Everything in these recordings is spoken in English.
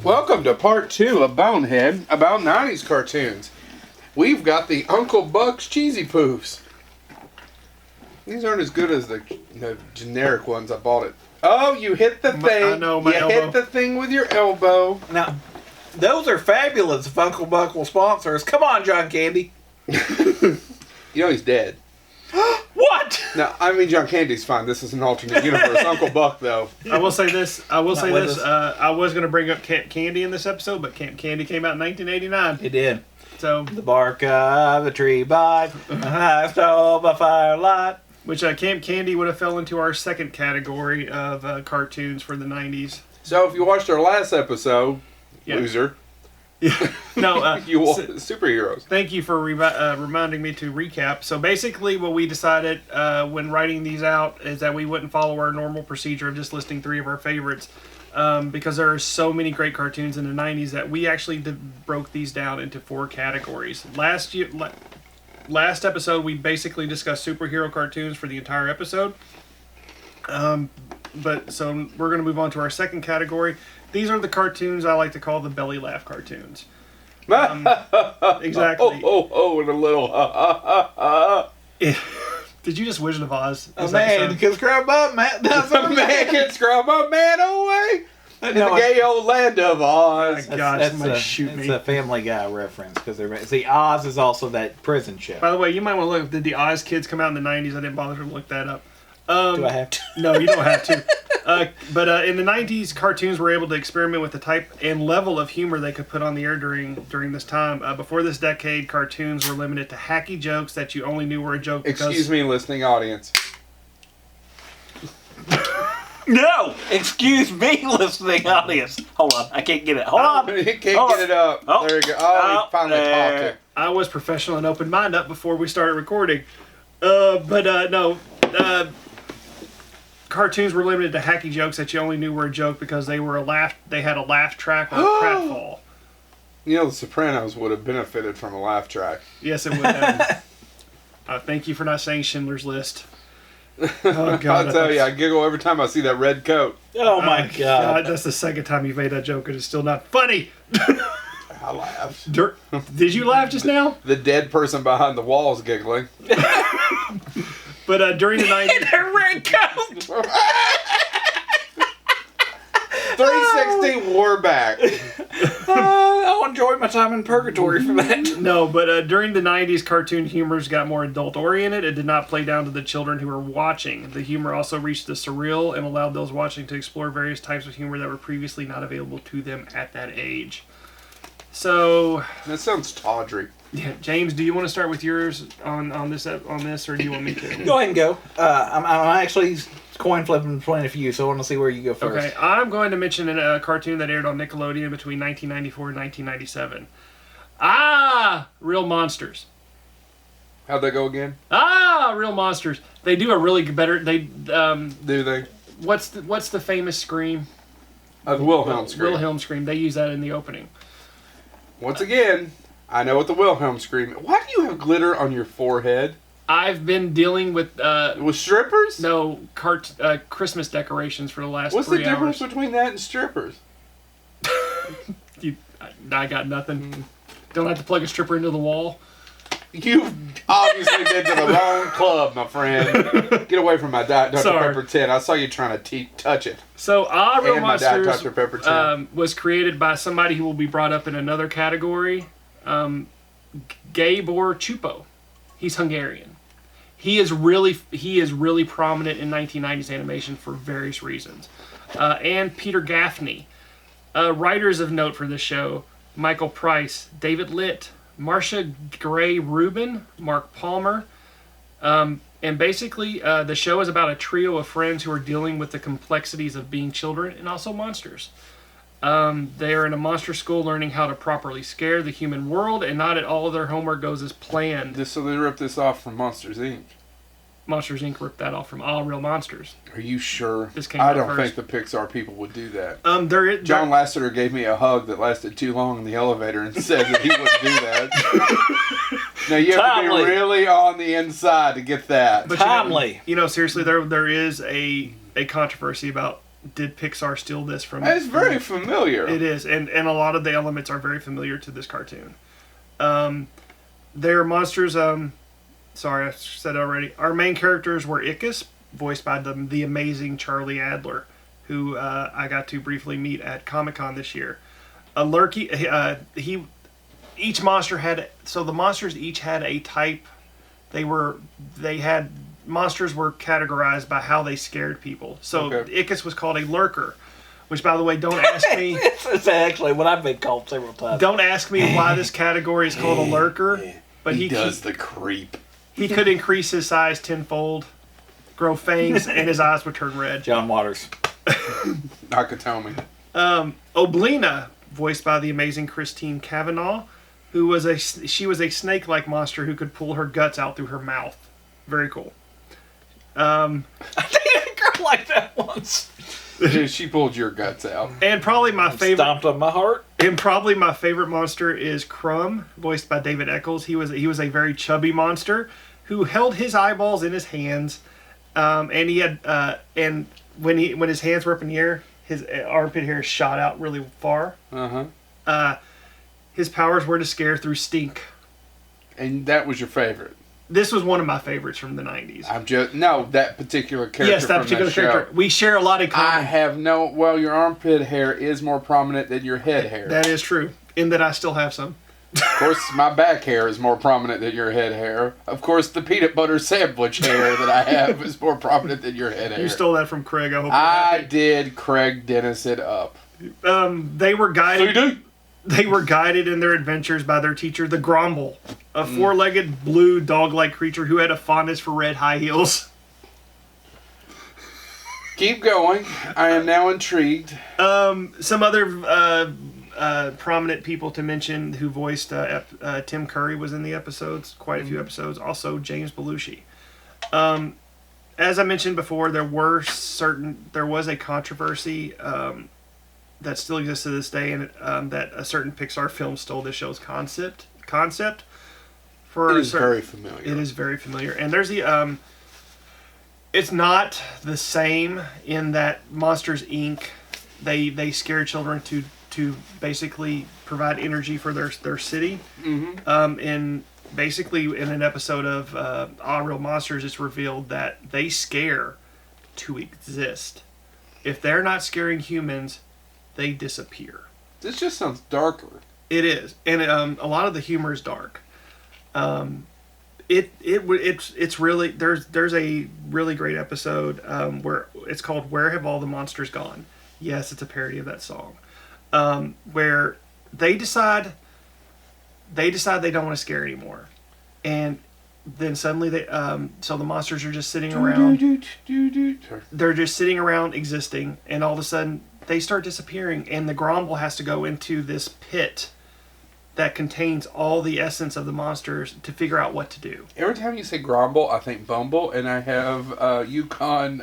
Welcome to part 2 of Bonehead about 90s cartoons. We've got the Uncle Buck's Cheesy Poofs. These aren't as good as the generic ones I bought it. Oh, you hit the thing. I know, my elbow. Hit the thing with your elbow. Now, those are fabulous if Uncle Buck will sponsor us. Come on, John Candy. You know he's dead. What? No, I mean John Candy's fine. This is an alternate universe. Uncle Buck, though. I will say this. I was with going to bring up Camp Candy in this episode, but Camp Candy came out in 1989. It did. So The bark of the tree by I stole by firelight. which Camp Candy would have fell into our second category of cartoons for the 90s. So if you watched our last episode, Yeah. loser, No, you superheroes. thank you for reminding me to recap. So basically what we decided when writing these out is that we wouldn't follow our normal procedure of just listing 3 of our favorites because there are so many great cartoons in the 90s that we actually broke these down into 4 categories. Last episode we basically discussed superhero cartoons for the entire episode. But so we're going to move on to our second category. These are the cartoons I like to call the belly laugh cartoons. Exactly. And a little Did you just Wizard of Oz? A man can scrub up, man. That's A man can scrub a man away in the gay old land of Oz. Oh, gosh, somebody shoot me. It's a Family Guy reference because see, Oz is also that prison show. By the way, you might want to look. Did the Oz kids come out in the 90s? I didn't bother to look that up. Do I have to? No, you don't have to. But in the 90s, cartoons were able to experiment with the type and level of humor they could put on the air during this time. Before this decade, cartoons were limited to hacky jokes that you only knew were a joke because... Excuse me, listening audience. No! Excuse me, listening audience. Hold on, I can't get it. Hold on. You can't get it up. Oh. There you go. Oh, he finally popped it. I was professional and opened mine up before we started recording. Cartoons were limited to hacky jokes that you only knew were a joke because they had a laugh track or a pratfall. You know, The Sopranos would have benefited from a laugh track. Yes, it would have. Thank you for not saying Schindler's List. Oh, God. I'll tell you, I giggle every time I see that red coat. Oh my God. That's the second time you've made that joke and it's still not funny. I laughed. Did you laugh just now? The dead person behind the wall is giggling. But during the 90s... A red coat! 360 Warback. I'll enjoy my time in purgatory for that. No, but during the 90s, cartoon humors got more adult-oriented. It did not play down to the children who were watching. The humor also reached the surreal and allowed those watching to explore various types of humor that were previously not available to them at that age. So... That sounds tawdry. Yeah, James, do you want to start with yours on this, or do you want me to? Go ahead and go. I'm actually coin flipping between a few, so I want to see where you go first. Okay, I'm going to mention a cartoon that aired on Nickelodeon between 1994 and 1997. Real Monsters. How'd that go again? Real Monsters. They do a really better. Do they? What's the famous scream? The Wilhelm scream. Wilhelm scream. They use that in the opening. Once again, I know what the Wilhelm scream. Why do you have glitter on your forehead? I've been dealing with With strippers? no Christmas decorations for the last What's 3 the difference hours. between that and strippers? I got nothing. Don't have to plug a stripper into the wall. You've obviously been to the wrong club, my friend. Get away from my Diet Dr. Sorry. Pepper 10. I saw you trying to touch it. So, Real And my Diet Monsters Dr. Pepper 10. was created by somebody who will be brought up in another category. Gabor Chupo. He's Hungarian. He is really prominent in 1990s animation for various reasons. And Peter Gaffney. Writers of note for this show: Michael Price, David Litt, Marcia Gray Rubin, Mark Palmer. And basically, the show is about a trio of friends who are dealing with the complexities of being children and also monsters. They are in a monster school learning how to properly scare the human world, and not at all of their homework goes as planned. So they ripped this off from Monsters, Inc. Monsters, Inc. ripped that off from All Real Monsters. Are you sure? This came I out don't first. think the Pixar people would do that. John Lasseter gave me a hug that lasted too long in the elevator and said that he wouldn't do that. Now you have to be really on the inside to get that. But timely. Seriously, there is a controversy about did Pixar steal this from? It's very familiar. It is, and a lot of the elements are very familiar to this cartoon. Their monsters. Sorry, I said it already. Our main characters were Ickis, voiced by the amazing Charlie Adler, who I got to briefly meet at Comic-Con this year. A Lurky, each monster had, so the monsters each had a type. Monsters were categorized by how they scared people. So Ickis was called a lurker, which, by the way, don't ask me. It's actually what I've been called several times. Don't ask me why this category is called a lurker. But he does the creep. He could increase his size tenfold, grow fangs, and his eyes would turn red. John Waters. Nakatomi. Oblina, voiced by the amazing Christine Cavanaugh, she was a snake-like monster who could pull her guts out through her mouth. Very cool. I dated a girl like that once. Dude, she pulled your guts out. And probably my favorite. Stomped on my heart. And probably my favorite monster is Crumb, voiced by David Eccles. He was a very chubby monster who held his eyeballs in his hands, and he had and when his hands were up in the air, his armpit hair shot out really far. His powers were to scare through stink. And that was your favorite. This was one of my favorites from the 90s. No, that particular character. Yes, that particular character. We share a lot in common. Your armpit hair is more prominent than your head hair. That is true, in that I still have some. Of course, my back hair is more prominent than your head hair. Of course, the peanut butter sandwich hair that I have is more prominent than your head hair. You stole that from Craig, I hope I did Craig Dennis it up. They were guided. CD. They were guided in their adventures by their teacher, the Gromble, a four-legged blue dog-like creature who had a fondness for red high heels. Keep going. I am now intrigued. Some other prominent people to mention who voiced Tim Curry was in the episodes, quite a few episodes. Also, James Belushi. As I mentioned before, there was a controversy that still exists to this day, and that a certain Pixar film stole this show's concept. It is very familiar. It is very familiar, and there's the it's not the same in that Monsters Inc. They scare children to basically provide energy for their city. And basically in an episode of All Real Monsters, it's revealed that they scare to exist. If they're not scaring humans, they disappear. This just sounds darker. It is, and a lot of the humor is dark. It's really there's a really great episode where it's called "Where Have All the Monsters Gone?" Yes, it's a parody of that song, where they decide they don't want to scare anymore, and then suddenly so the monsters are just sitting around. They're just sitting around existing, and all of a sudden they start disappearing, and the Gromble has to go into this pit that contains all the essence of the monsters to figure out what to do. Every time you say Gromble, I think Bumble, and I have Yukon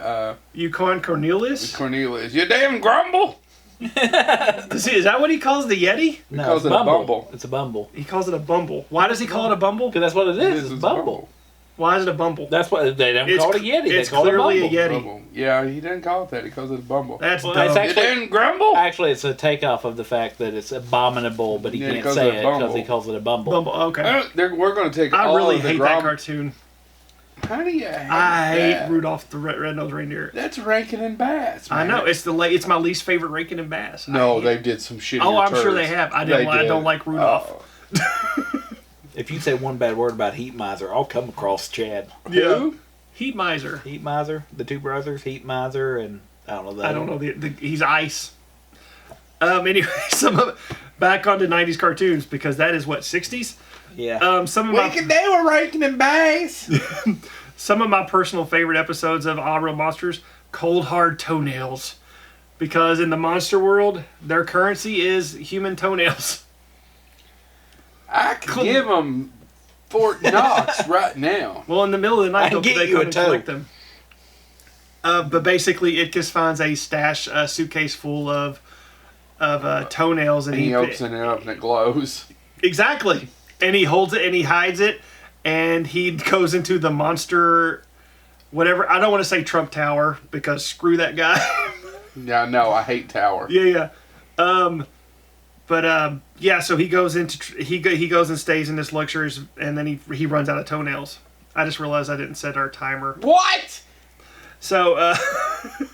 Cornelius? Cornelius. You damn Gromble! Is that what he calls the Yeti? He calls it a Bumble. It's a Bumble. He calls it a Bumble. Why does he call it a Bumble? Because that's what it is. It's Bumble. Why is it a Bumble? That's what they don't call it a Yeti. It's they call clearly it a Yeti. Bumble. Yeah, he didn't call it that. He calls it a Bumble. That's dumb. It's actually, you didn't grumble? Actually, it's a takeoff of the fact that it's abominable, but he can't say it because he calls it a Bumble. Bumble, okay. We're going to take I all really of the hate that cartoon. How do you hate I hate that? Rudolph the Red-Nosed Reindeer. That's Rankin and Bass, man. I know. It's my least favorite Rankin and Bass. No, they did some shit. Oh, I'm sure they have. I don't like Rudolph. If you say one bad word about Heat Miser, I'll come across Chad. Yeah. Who? Heat Miser. Heat Miser, the two brothers, Heat Miser, and I don't know that. I don't know. He's ice. Anyway, back onto 90s cartoons, because that is what, 60s? Yeah. They were Rankin and Bass. Some of my personal favorite episodes of All Real Monsters, Cold Hard Toenails. Because in the monster world, their currency is human toenails. I could give them Fort Knox right now. Well, in the middle of the night, they come and toe. collect them. But basically, Itkus finds a suitcase full of toenails, and he opens it up and it glows. Exactly. And he holds it and he hides it, and he goes into the monster, whatever. I don't want to say Trump Tower because screw that guy. Yeah, no, I hate Tower. Yeah. So he goes he goes and stays in this luxurious, and then he runs out of toenails. I just realized I didn't set our timer. What? So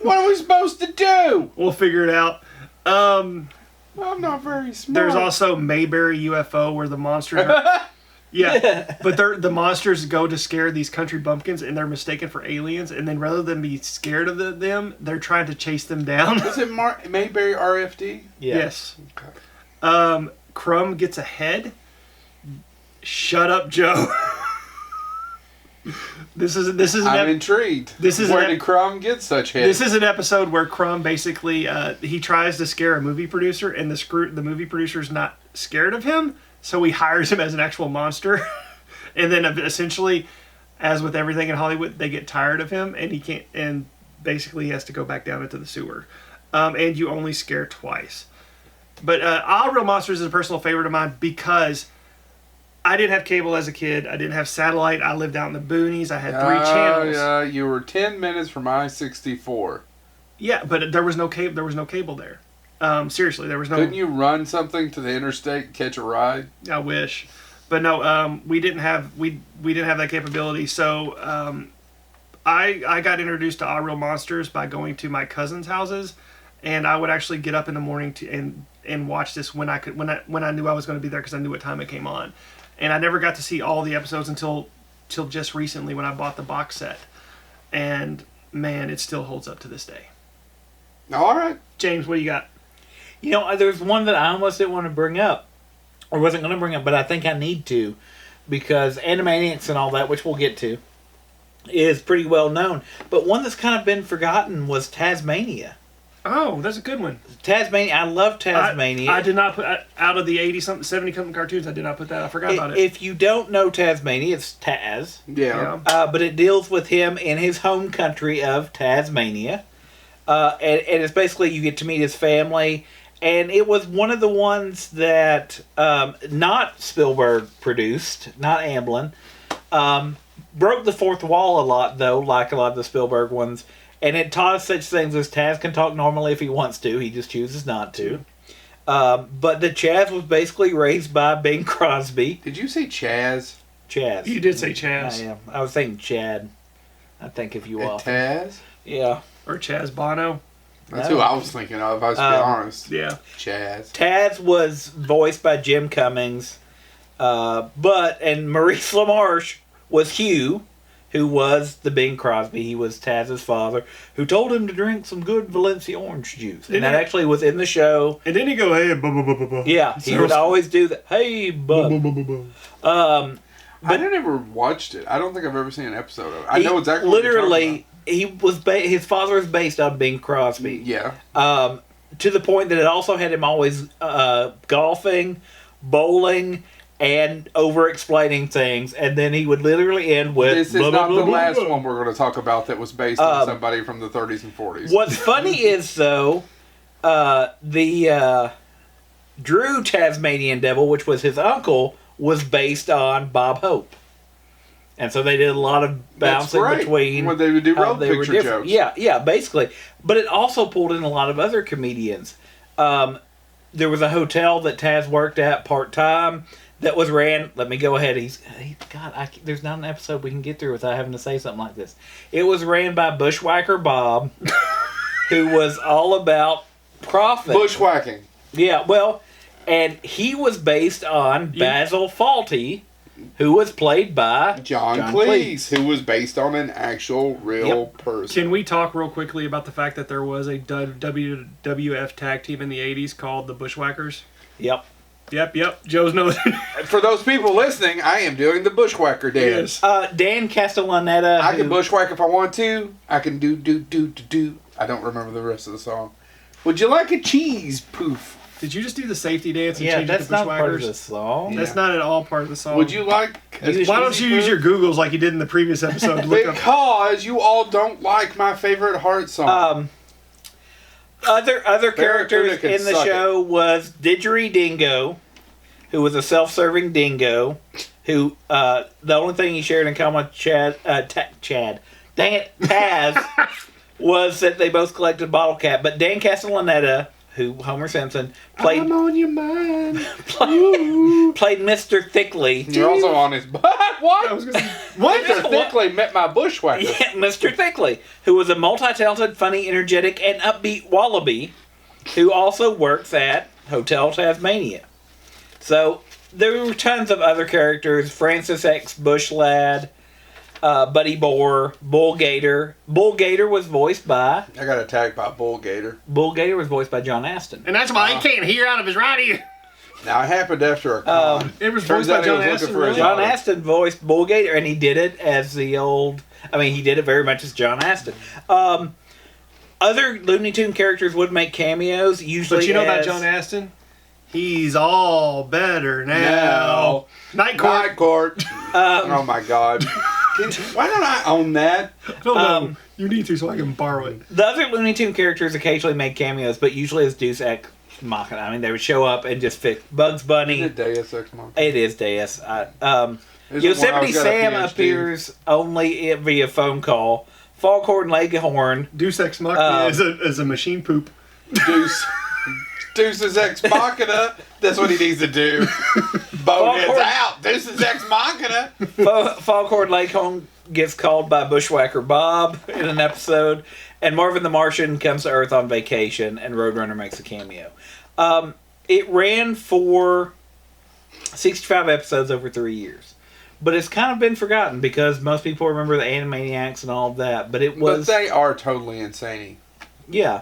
What are we supposed to do? we'll figure it out. I'm not very smart. There's also Mayberry UFO where the monsters are, yeah, but the monsters go to scare these country bumpkins, and they're mistaken for aliens, and then rather than be scared of them, they're trying to chase them down. Is it Mayberry RFD? Yeah. Yes. Okay. Crumb gets a head. Shut up, Joe. This is I'm intrigued. Where did Crumb get such hits? This is an episode where Crumb basically he tries to scare a movie producer, and the movie producer's not scared of him, so he hires him as an actual monster. And then essentially, as with everything in Hollywood, they get tired of him, and he can't. And basically, he has to go back down into the sewer. And you only scare twice. But All Real Monsters is a personal favorite of mine because I didn't have cable as a kid. I didn't have satellite. I lived out in the boonies. I had 3 channels. Yeah, you were 10 minutes from I-64. Yeah, but there was no cable. There was no cable there. Seriously, there was no. Couldn't you run something to the interstate and catch a ride? I wish, but no. We didn't have that capability. So I got introduced to All Real Monsters by going to my cousins' houses, and I would actually get up in the morning and watch this when I knew I was going to be there because I knew what time it came on. And I never got to see all the episodes until just recently when I bought the box set. And man, it still holds up to this day. All right. James, what do you got? You know, there's one that I almost didn't want to bring up, or wasn't going to bring up, but I think I need to, because Animaniacs and all that, which we'll get to, is pretty well known. But one that's kind of been forgotten was Tasmania. Oh, that's a good one. Tasmania, I love Tasmania. I did not put, out of the 80-something, 70-something cartoons, I did not put that. I forgot about it. If you don't know Tasmania, it's Taz. Yeah. But it deals with him in his home country of Tasmania. And it's basically, you get to meet his family. And it was one of the ones that, not Spielberg produced, not Amblin, broke the fourth wall a lot, though, like a lot of the Spielberg ones. And it taught us such things as Taz can talk normally if he wants to. He just chooses not to. But the Chaz was basically raised by Bing Crosby. Did you say Chaz? Chaz. You did say Chaz. I am. I was thinking Chad. I think if you often. Taz? Yeah. Or Chaz Bono. That's No. who I was thinking of, if I was to be honest. Yeah. Chaz. Taz was voiced by Jim Cummings. And Maurice LaMarche was Hugh, who was the Bing Crosby. He was Taz's father, who told him to drink some good Valencia orange juice. And that actually was in the show. And then he go, hey, blah, blah, blah, blah, blah. Yeah, he would always do that. Hey, bub. I never watched it. I don't think I've ever seen an episode of it. I know exactly what you're literally, he was his father was based on Bing Crosby. Yeah. To the point that it also had him always golfing, bowling, and over-explaining things, and then he would literally end with... This is blah, not blah, the blah, last blah. one we're going to talk about that was based on somebody from the 30s and 40s. What's funny is, though, the Drew Tasmanian Devil, which was his uncle, was based on Bob Hope. And so they did a lot of bouncing between... when they would do road picture jokes. Yeah, basically. But it also pulled in a lot of other comedians. There was a hotel that Taz worked at part-time that was ran... Let me go ahead. There's not an episode we can get through without having to say something like this. It was ran by Bushwhacker Bob, who was all about profit. Bushwhacking. Yeah, well, and he was based on Basil Fawlty, who was played by John Cleese, who was based on an actual real person. Can we talk real quickly about the fact that there was a WWF tag team in the 80s called the Bushwhackers? Yep. Yep. Joe's knows. For those people listening, I am doing the Bushwhacker dance. Yes. Dan Castellaneta. I can bushwhack if I want to. I can do. I don't remember the rest of the song. Would you like a cheese poof? Did you just do the safety dance and Yeah, change it that's to not part of Bushwhackers? the song. That's not at all part of the song. Would you like a Why don't you use your Googles like you did in the previous episode to look up? Because you all don't like my favorite heart song. Other characters in the show was Didgeridingo, who was a self-serving dingo, who the only thing he shared in common with Chad, dang it, Taz, was that they both collected bottle cap. But Dan Castellaneta, who Homer Simpson played, I'm on your mind. played Mr. Thickley. You're also on his butt. What? I was gonna say, Mr. Thickley met my bushwhacker. Yeah, Mr. Thickley, who was a multi-talented, funny, energetic, and upbeat wallaby, who also works at Hotel Tasmania. So there were tons of other characters: Francis X. Bushlad, Buddy Boar, Bull Gator. Bull Gator was voiced by I got attacked by a bull gator. John Astin. and that's why he can't hear out of his right ear. Now, it happened after a con. It was Turns voiced by out he John was looking Astin. for his Really? John Astin voiced Bull Gator, and he did it as the old. I mean, he did it very much as John Astin. Other Looney Tune characters would make cameos, usually. But you know about as- John Astin? He's all better now. Night Court. Night Court. Oh my God. Why don't I own that? I don't know. You need to so I can borrow it. The other Looney Tune characters occasionally made cameos, but usually as Deus Ex Machina. I mean, they would show up and just fix Bugs Bunny. Is it Deus Ex Machina? It is Deus. Is it when Yosemite I was got a Sam PhD? appears only via phone call. Foghorn Leghorn. Deus Ex Machina is a machine poop. Deuce's Ex Machina. That's what he needs to do. Boneheads Foghorn- out. Deuce's Ex Machina. Foghorn Leghorn gets called by Bushwhacker Bob in an episode, and Marvin the Martian comes to Earth on vacation, and Roadrunner makes a cameo. It ran for 65 episodes over 3 years. But it's kind of been forgotten because most people remember the Animaniacs and all of that. But it was... But they are totally insane. Yeah.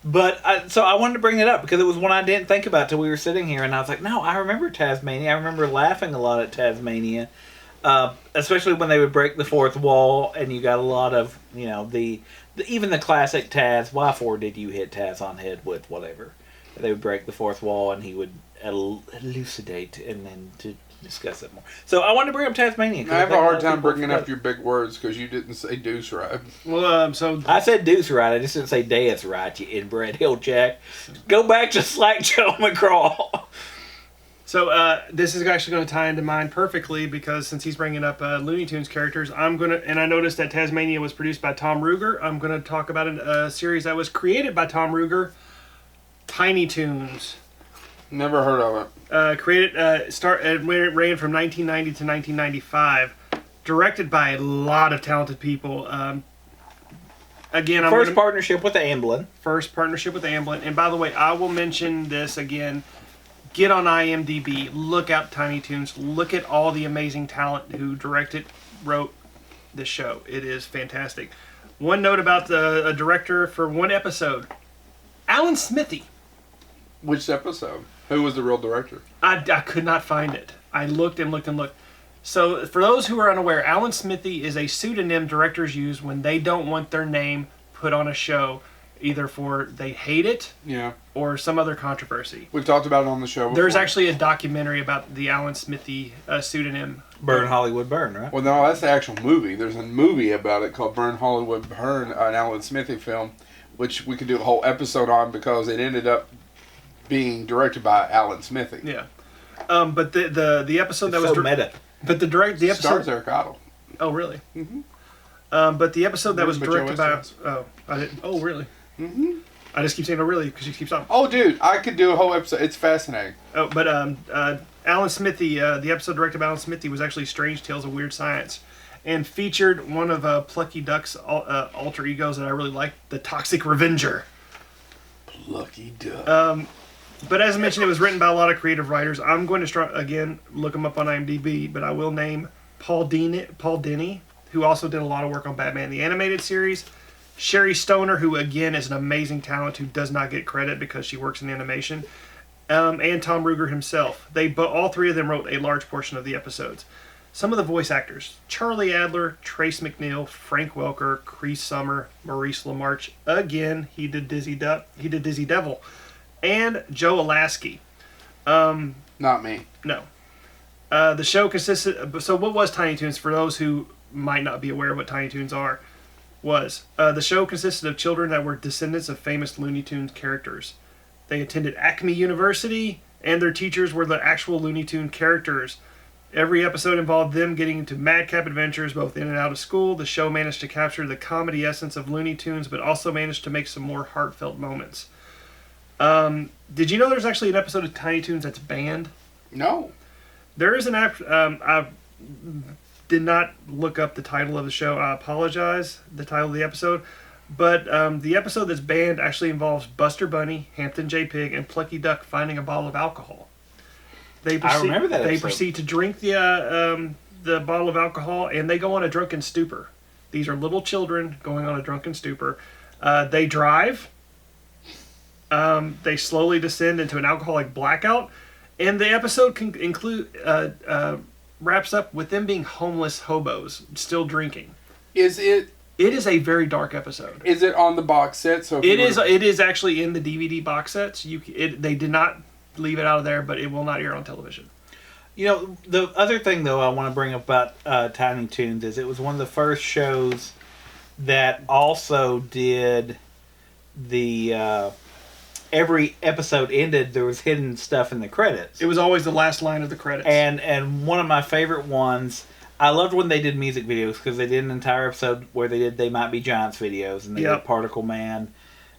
But so I wanted to bring it up because it was one I didn't think about till we were sitting here, and I was like, no, I remember Tasmania. I remember laughing a lot at Tasmania, especially when they would break the fourth wall, and you got a lot of, you know, even the classic Taz. Why for did you hit Taz on head with whatever? They would break the fourth wall, and he would elucidate and then to discuss it more. So I wanted to bring up Tasmania. 'cause I have a think hard most time people bringing forget up your big words because you didn't say deuce right. Well, so I said Deuce right. I just didn't say Deus right, you inbred hilljack. Go back to Slack Joe McCraw. So this is actually going to tie into mine perfectly because since he's bringing up Looney Tunes characters, I'm going to, and I noticed that Tasmania was produced by Tom Ruger. I'm going to talk about a series that was created by Tom Ruger, Tiny Toons. Never heard of it. It ran from 1990 to 1995. Directed by a lot of talented people. Again, First partnership with Amblin. First partnership with Amblin. And by the way, I will mention this again. Get on IMDb. Look out Tiny Toons. Look at all the amazing talent who directed, wrote this show. It is fantastic. One note about the director for one episode. Alan Smithy. Which episode? Who was the real director? I could not find it. I looked and looked and looked. So, for those who are unaware, Alan Smithy is a pseudonym directors use when they don't want their name put on a show, either for they hate it Yeah. or some other controversy. We've talked about it on the show before. There's actually a documentary about the Alan Smithy pseudonym. Burn Hollywood Burn, right? Well, no, that's the actual movie. There's a movie about it called Burn Hollywood Burn, an Alan Smithy film, which we could do a whole episode on because it ended up being directed by Alan Smithy. Yeah. But the episode that was... meta. But the episode... Stars Eric Idle. Oh, really? Mm-hmm. But the episode that was Written by directed Joe by... Estes. Oh, I didn't... Oh, really? Mm-hmm. I just keep saying, oh, really, because you keep stopping. Oh, dude, I could do a whole episode. It's fascinating. Oh, but Alan Smithy, the episode directed by Alan Smithy was actually Strange Tales of Weird Science, and featured one of Plucky Duck's alter egos that I really liked, the Toxic Revenger. Plucky Duck. But as I mentioned, it was written by a lot of creative writers. I'm going to again look them up on IMDb, but I will name Paul Dini, who also did a lot of work on Batman the Animated Series. Sherry Stoner, who again is an amazing talent who does not get credit because she works in animation, and Tom Ruger himself. All three of them wrote a large portion of the episodes. Some of the voice actors: Charlie Adler, Trace McNeil, Frank Welker, Cree Summer, Maurice LaMarche. Again, he did Dizzy Devil, and Joe Alasky. Not me. No. The show consisted... So what was Tiny Toons, for those who might not be aware of what Tiny Toons are, the show consisted of children that were descendants of famous Looney Tunes characters. They attended Acme University, and their teachers were the actual Looney Tune characters. Every episode involved them getting into madcap adventures both in and out of school. The show managed to capture the comedy essence of Looney Tunes, but also managed to make some more heartfelt moments. Did you know there's actually an episode of Tiny Toons that's banned? No. There is an I did not look up the title of the show. I apologize, the title of the episode. But the episode that's banned actually involves Buster Bunny, Hampton J. Pig, and Plucky Duck finding a bottle of alcohol. I remember that They episode. proceed to drink the bottle of alcohol, and they go on a drunken stupor. These are little children going on a drunken stupor. They drive. They slowly descend into an alcoholic blackout, and the episode can include wraps up with them being homeless hobos, still drinking. Is it It is a very dark episode. Is it on the box set? So if It you is. were- It is actually in the DVD box sets. They did not leave it out of there, but it will not air on television. You know, the other thing, though, I want to bring up about Tiny Toons is it was one of the first shows that also did the... every episode ended, there was hidden stuff in the credits. It was always the last line of the credits. And one of my favorite ones... I loved when they did music videos because they did an entire episode where they did They Might Be Giants videos, and they did Particle Man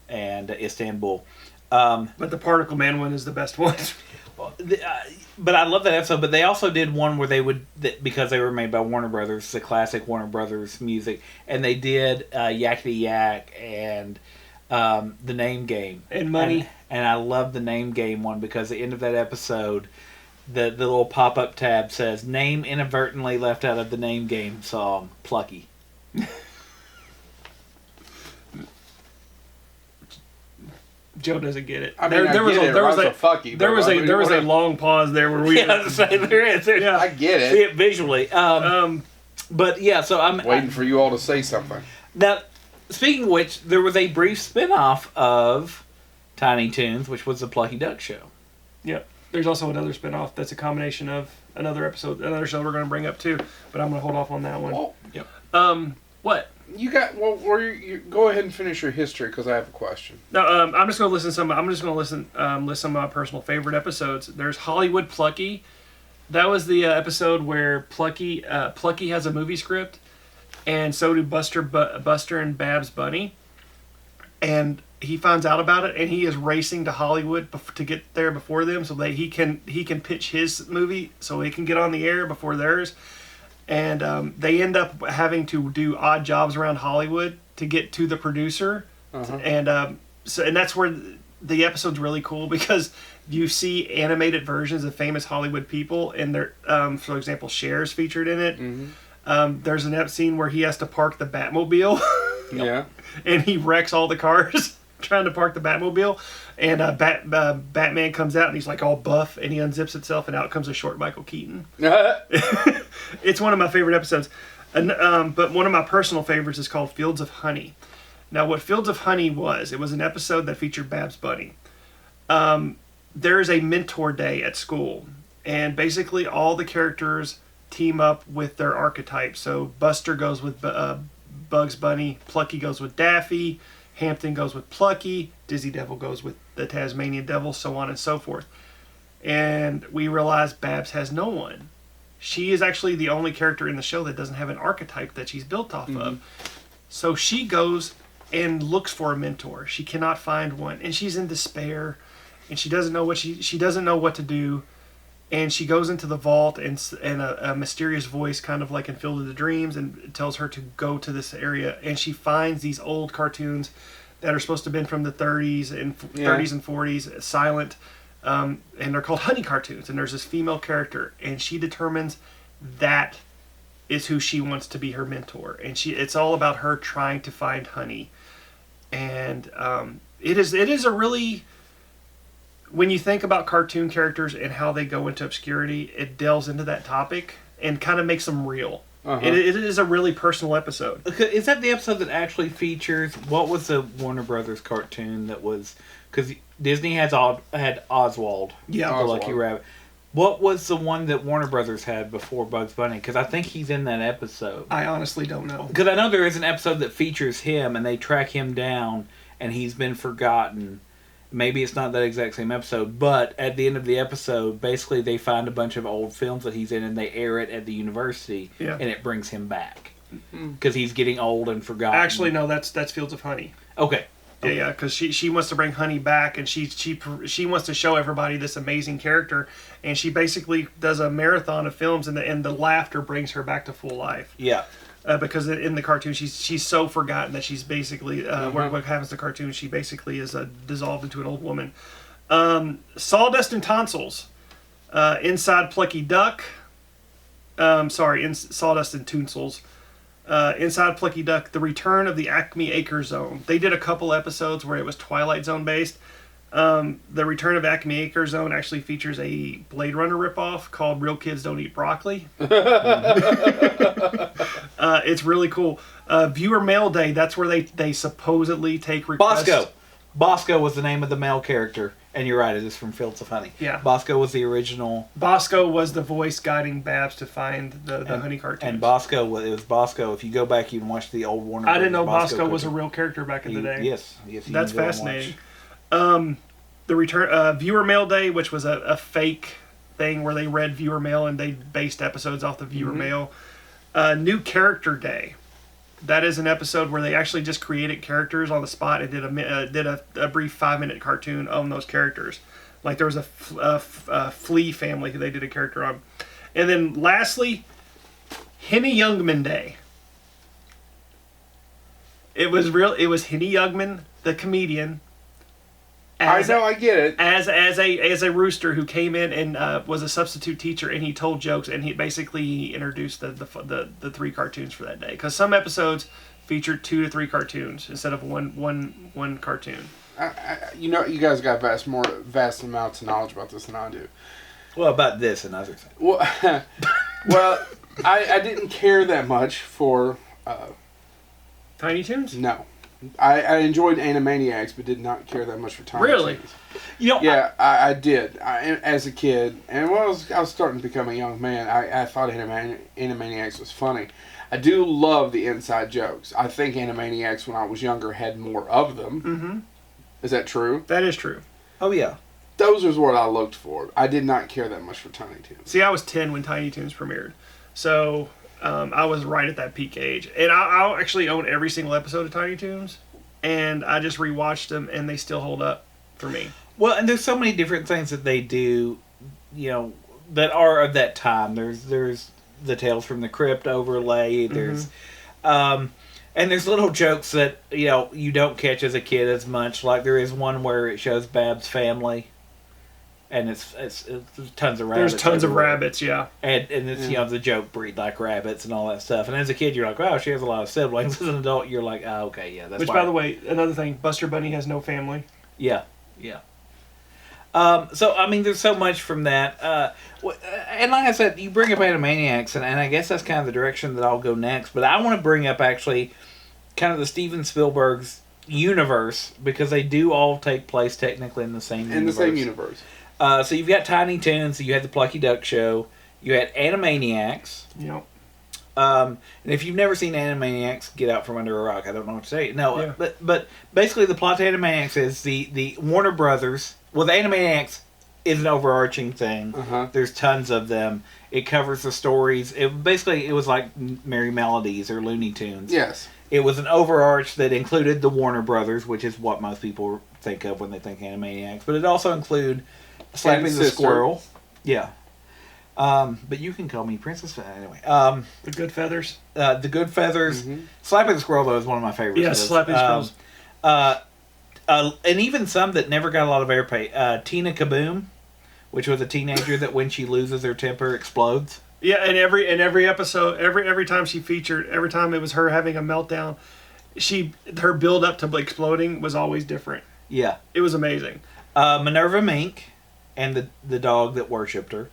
and Istanbul. But the Particle Man one is the best one. But I love that episode. But they also did one where they would, because they were made by Warner Brothers, the classic Warner Brothers music, and they did Yakety Yak and The Name Game. And Money. And I love the Name Game one because at the end of that episode... The little pop-up tab says, name inadvertently left out of the Name Game song, Plucky. Joe doesn't get it. I mean, there was a long pause there where we... Yeah, there is. Yeah. I get it. See it visually. But yeah, so I'm... Waiting for you all to say something. Now, speaking of which, there was a brief spin-off of Tiny Toons, which was the Plucky Duck Show. Yep. There's also another spinoff that's a combination of another show we're going to bring up too, but I'm going to hold off on that one. Well, Yep. What? You got you go ahead and finish your history because I have a question. No, I'm just going to listen to some. I'm just going to list some of my personal favorite episodes. There's Hollywood Plucky. That was the episode where Plucky has a movie script, and so do Buster and Babs Bunny, and he finds out about it, and he is racing to Hollywood to get there before them, so that he can pitch his movie, so it can get on the air before theirs. And they end up having to do odd jobs around Hollywood to get to the producer, and that's where the episode's really cool because you see animated versions of famous Hollywood people, and they're for example, Cher's featured in it. Mm-hmm. There's an scene where he has to park the Batmobile. Yeah, and he wrecks all the cars trying to park the Batmobile, and Batman comes out and he's like all buff, and he unzips itself, and out comes a short Michael Keaton. It's one of my favorite episodes, and but one of my personal favorites is called Fields of Honey. Now, what Fields of Honey was, it was an episode that featured Babs Bunny. There is a mentor day at school, and basically all the characters team up with their archetypes. So Buster goes with Bugs Bunny, Plucky goes with Daffy, Hampton goes with Plucky, Dizzy Devil goes with the Tasmanian Devil, so on and so forth. And we realize Babs has no one. She is actually the only character in the show that doesn't have an archetype that she's built off of. So she goes and looks for a mentor. She cannot find one, and she's in despair, and she doesn't know what she doesn't know what to do. And she goes into the vault, and a mysterious voice, kind of like in Field of the Dreams, and tells her to go to this area. And she finds these old cartoons that are supposed to have been from the 30s and 40s, silent, and they're called honey cartoons. And there's this female character, and she determines that is who she wants to be her mentor. And it's all about her trying to find honey. And it is a really... When you think about cartoon characters and how they go into obscurity, it delves into that topic and kind of makes them real. It is a really personal episode. Is that the episode that actually features... What was the Warner Brothers cartoon that was... Because Disney had Oswald, the Lucky Rabbit. What was the one that Warner Brothers had before Bugs Bunny? Because I think he's in that episode. I honestly don't know. Because I know there is an episode that features him, and they track him down, and he's been forgotten. maybe it's not that exact same episode, but at the end of the episode, basically they find a bunch of old films that he's in and they air it at the university, Yeah. and it brings him back because he's getting old and forgotten. Actually, no, that's Fields of Honey. Okay. Yeah, because she wants to bring Honey back, and she wants to show everybody this amazing character, and she basically does a marathon of films, and the laughter brings her back to full life. Yeah. Because in the cartoon, she's so forgotten that she's basically what happens to the cartoon. She basically is dissolved into an old woman. Sawdust and Tonsils, Inside Plucky Duck. Sawdust and Toonsils. Inside Plucky Duck, The Return of the Acme Acre Zone. They did a couple episodes where it was Twilight Zone based. The Return of Acme Acre Zone actually features a Blade Runner ripoff called Real Kids Don't Eat Broccoli. It's really cool. Viewer Mail Day, that's where they supposedly take requests. Bosco was the name of the male character. And you're right, it is from Fields of Honey. Yeah. Bosco was the original. Bosco was the voice guiding Babs to find the honey cartoons. And Bosco, it was Bosco. If you go back, you can watch the old Warner. I didn't know Bosco was a real character back in the day. Yes. That's fascinating. The Return, Viewer Mail Day, which was a fake thing where they read viewer mail and they based episodes off the viewer mail. New Character Day. That is an episode where they actually just created characters on the spot and did a brief 5-minute cartoon on those characters. Like there was a flea family who they did a character on. And then lastly, Henny Youngman Day. It was Henny Youngman, the comedian. I get it. As a rooster who came in and was a substitute teacher, and he told jokes, and he introduced the 3 cartoons for that day. Because some episodes featured 2 to 3 cartoons instead of one cartoon. You guys got vast amounts of knowledge about this than I do. Well, about this and other things. Well, I didn't care that much for Tiny Toons? No. I enjoyed Animaniacs, but did not care that much for Tiny Really? Toons. I did. As a kid, and when I was starting to become a young man, I thought Animaniacs was funny. I do love the inside jokes. I think Animaniacs, when I was younger, had more of them. Mm-hmm. Is that true? That is true. Oh, yeah. Those was what I looked for. I did not care that much for Tiny Toons. See, I was 10 when Tiny Toons premiered. So... I was right at that peak age. And I'll actually own every single episode of Tiny Toons. And I just rewatched them, and they still hold up for me. Well, and there's so many different things that they do, that are of that time. There's the Tales from the Crypt overlay. There's, and there's little jokes that, you don't catch as a kid as much. Like there is one where it shows Bab's family. And it's tons of rabbits. There's tons of rabbits, yeah. And it's, the joke breed like rabbits and all that stuff. And as a kid, you're like, wow, she has a lot of siblings. As an adult, you're like, oh, okay, yeah, that's Which, by the way, another thing, Buster Bunny has no family. Yeah. So, I mean, there's so much from that. And like I said, you bring up Animaniacs, and I guess that's kind of the direction that I'll go next. But I want to bring up, actually, kind of the Steven Spielberg's universe, because they do all take place technically in the same universe. In the same universe. So you've got Tiny Toons, so you had the Plucky Duck Show, you had Animaniacs. Yep. And if you've never seen Animaniacs, get out from under a rock. I don't know what to say. No, yeah. but basically the plot to Animaniacs is the Warner Brothers. Well, the Animaniacs is an overarching thing. Uh-huh. There's tons of them. It covers the stories. It was like Merry Melodies or Looney Tunes. Yes. It was an overarch that included the Warner Brothers, which is what most people think of when they think Animaniacs. But it also included Slapping the Squirrel. Yeah. But you can call me Princess. Anyway. The Good Feathers. The Good Feathers. Mm-hmm. Slapping the Squirrel, though, is one of my favorites. Yeah, Slapping the Squirrels. And even some that never got a lot of airplay. Tina Kaboom, which was a teenager that when she loses her temper explodes. Yeah, and every episode, every time she featured, every time it was her having a meltdown, her build up to exploding was always different. Yeah. It was amazing. Minerva Mink and the dog that worshipped her.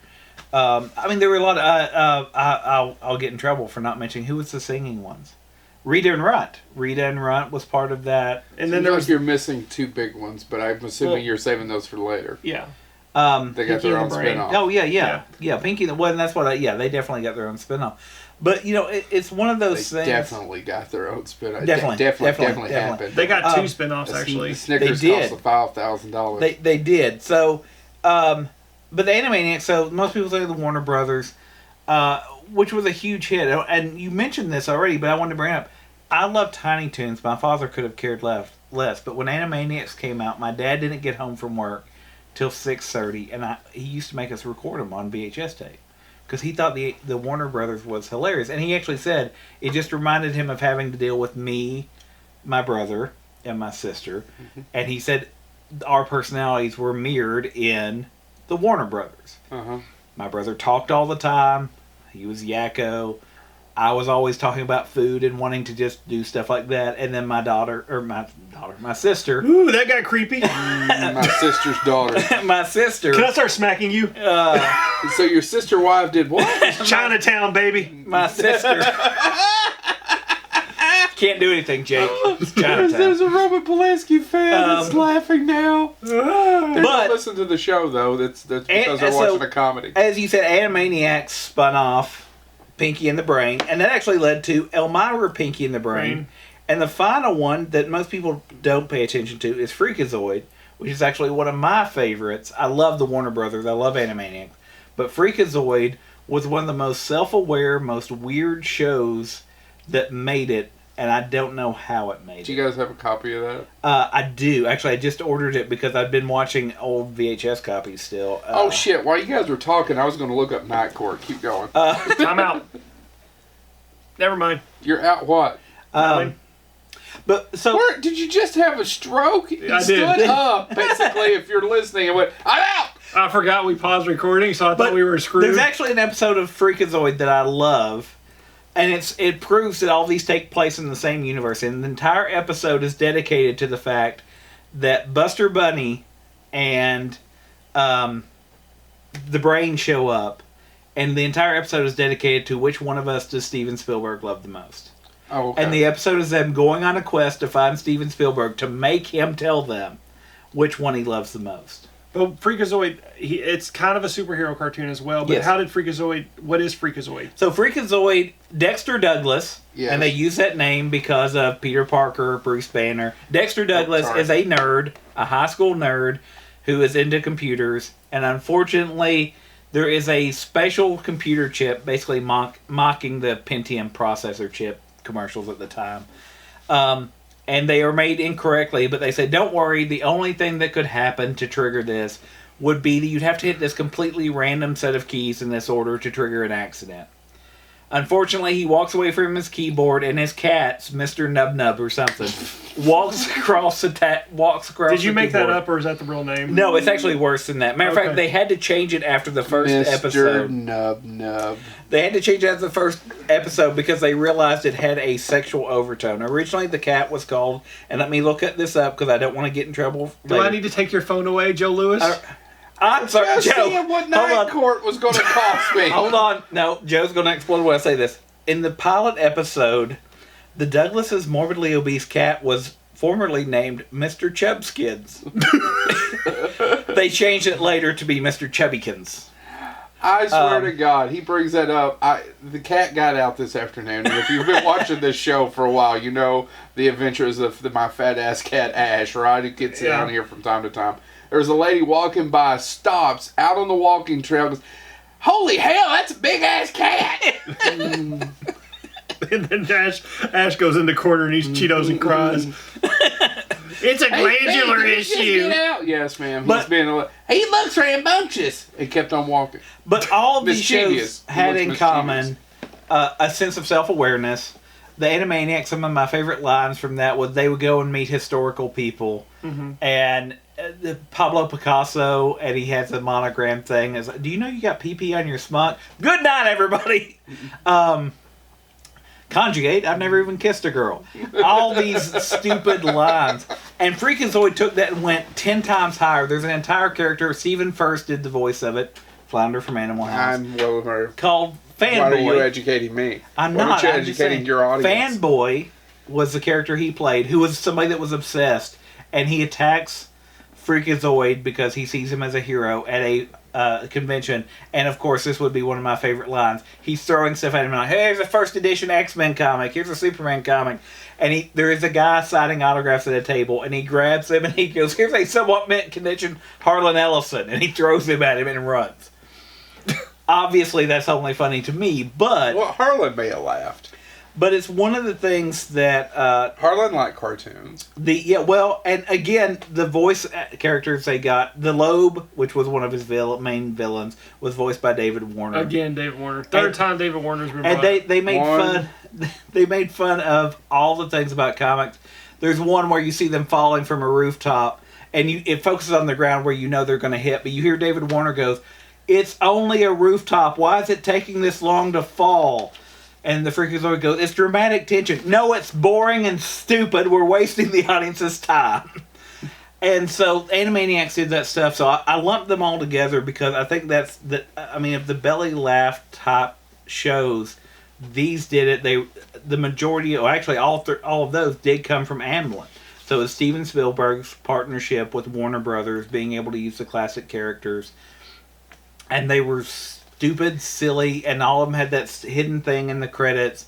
I mean, there were a lot of... I'll get in trouble for not mentioning who was the singing ones. Rita and Runt. Rita and Runt was part of that. And then you're missing 2 big ones, but I'm assuming you're saving those for later. Yeah. They got Pinky their and own the Brain. spinoff. Oh yeah. Pinky. Well, and that's what. They definitely got their own spinoff. But it's one of those They things. definitely got their own spinoff. Definitely happened. They got two spinoffs actually. The Snickers They did. cost $5,000. They did. So, but the Animaniacs. So most people say the Warner Brothers, which was a huge hit. And you mentioned this already, but I wanted to bring it up. I love Tiny Toons. My father could have cared less. But when Animaniacs came out, my dad didn't get home from work till 6:30, and he used to make us record them on VHS tape because he thought the Warner Brothers was hilarious. And he actually said it just reminded him of having to deal with me, my brother, and my sister. Mm-hmm. And he said our personalities were mirrored in the Warner Brothers. Uh-huh. My brother talked all the time. He was yakko. I was always talking about food and wanting to just do stuff like that. And then my sister. Ooh, that got creepy. My sister's daughter. My sister. Can I start smacking you? So your sister wife did what? Chinatown, baby. My sister. Can't do anything, Jake. It's Chinatown. There's a Roman Polanski fan that's laughing now. They're But- not listening to the show, though. That's because they're watching a comedy. As you said, Animaniacs spun off Pinky and the Brain, and that actually led to Elmira Pinky and the Brain. And the final one that most people don't pay attention to is Freakazoid, which is actually one of my favorites. I love the Warner Brothers. I love Animaniacs. But Freakazoid was one of the most self-aware, most weird shows that made it, and I don't know how it made it. Do you guys have a copy of that? I do. Actually, I just ordered it because I've been watching old VHS copies still. Oh, shit. While you guys were talking, I was going to look up Night Court. Keep going. I'm out. Never mind. You're out what? But so Did you just have a stroke? You I stood did. up, basically, if you're listening, and went, I'm out! I forgot we paused recording, so I thought we were screwed. there's actually an episode of Freakazoid that I love, and it proves that all these take place in the same universe. And the entire episode is dedicated to the fact that Buster Bunny and the Brain show up, and the entire episode is dedicated to which one of us does Steven Spielberg love the most. Oh, okay. And the episode is them going on a quest to find Steven Spielberg to make him tell them which one he loves the most. But Freakazoid, it's kind of a superhero cartoon as well. But Yes. how did Freakazoid? What is Freakazoid? So Freakazoid, Dexter Douglas, Yes. and they use that name because of Peter Parker, Bruce Banner. Dexter Douglas sorry. is a nerd, a high school nerd, who is into computers, and unfortunately, there is a special computer chip, basically mocking the Pentium processor chip commercials at the time. And they are made incorrectly, but they said, don't worry, the only thing that could happen to trigger this would be that you'd have to hit this completely random set of keys in this order to trigger an accident. Unfortunately, he walks away from his keyboard, and his cat's Mr. Nub Nub or something walks across Did you make that up, or is that the real name? No, it's actually worse than that. Matter of Okay. fact, they had to change it after the first Mr. episode. Nub Nub. They had to change it after the first episode because they realized it had a sexual overtone. Originally, the cat was called, and let me look at this up because I don't want to get in trouble. Do I need to take your phone away, Joe Lewis? I'm sorry, Just Joe. seeing what Hold Night on. Court was going to cost me. Hold on. No, Joe's going to explode when I say this. In the pilot episode, the Douglas's morbidly obese cat was formerly named Mr. Chubskins. They changed it later to be Mr. Chubbykins. I swear to God, he brings that up. The cat got out this afternoon, and if you've been watching this show for a while, you know the adventures of my fat ass cat Ash, right? It gets down here from time to time. There's a lady walking by, stops out on the walking trail, goes, "Holy hell, that's a big ass cat!" And then Ash goes in the corner and eats Cheetos and cries. It's a glandular Hey, just issue. get out. Yes, ma'am. But- He looks rambunctious. And kept on walking. But all of these Mischievous. shows had He in looks common a sense of self-awareness. The Animaniacs, some of my favorite lines from that was they would go and meet historical people. And Pablo Picasso, and he has a monogram thing. Is like, do you know you got pee-pee on your smock? Good night, everybody. Conjugate, I've never even kissed a girl. All these stupid lines. And Freakazoid took that and went 10 times higher. There's an entire character, Stephen First did the voice of it, Flounder from Animal House, I'm well aware. called Fanboy. Why are you educating me? I'm Why not. aren't you I'm just educating saying, your audience? Fanboy was the character he played, who was somebody that was obsessed, and he attacks Freakazoid because he sees him as a hero at a convention. And of course, this would be one of my favorite lines. He's throwing stuff at him like, "Hey, here's a first edition X-Men comic. Here's a Superman comic." And there is a guy signing autographs at a table, and he grabs him and he goes, "Here's a somewhat mint condition Harlan Ellison," and he throws him at him and runs. Obviously, that's only funny to me, but Well, Harlan may have laughed. but it's one of the things that Harlan liked cartoons. and again, the voice characters they got, the Loeb, which was one of his main villains, was voiced by David Warner. Again, David Warner. Third time David Warner's been And brought. they made fun. They made fun of all the things about comics. There's one where you see them falling from a rooftop, and it focuses on the ground where you know they're going to hit, but you hear David Warner goes, "It's only a rooftop. Why is it taking this long to fall?" And the Freakazoid goes, "It's dramatic tension." "No, it's boring and stupid. We're wasting the audience's time." And so Animaniacs did that stuff. So I lumped them all together because I think of the belly laugh type shows, these did it. The majority, or actually all of those did come from Amblin. So it was Steven Spielberg's partnership with Warner Brothers, being able to use the classic characters. And they were stupid, silly, and all of them had that hidden thing in the credits.